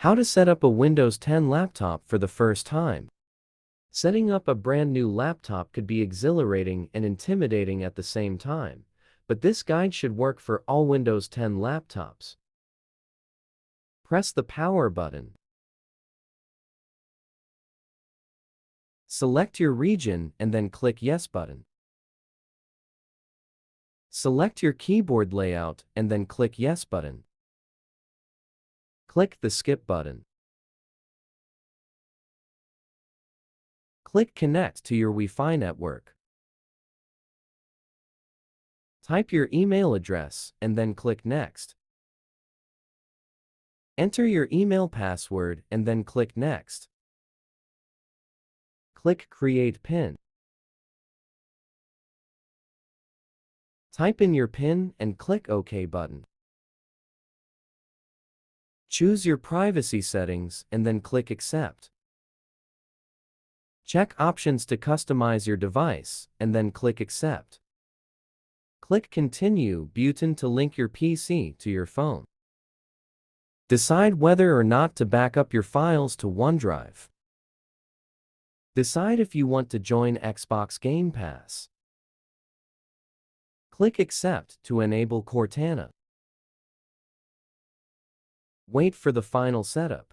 How to set up a Windows 10 laptop for the first time. Setting up a brand new laptop could be exhilarating and intimidating at the same time, but this guide should work for all Windows 10 laptops. Press the power button. Select your region and then click Yes button. Select your keyboard layout and then click Yes button. Click the Skip button. Click Connect to your Wi-Fi network. Type your email address and then click Next. Enter your email password and then click Next. Click Create PIN. Type in your PIN and click OK button. Choose your privacy settings and then click Accept. Check options to customize your device and then click Accept. Click Continue button to link your PC to your phone. Decide whether or not to back up your files to OneDrive. Decide if you want to join Xbox Game Pass. Click Accept to enable Cortana. Wait for the final setup.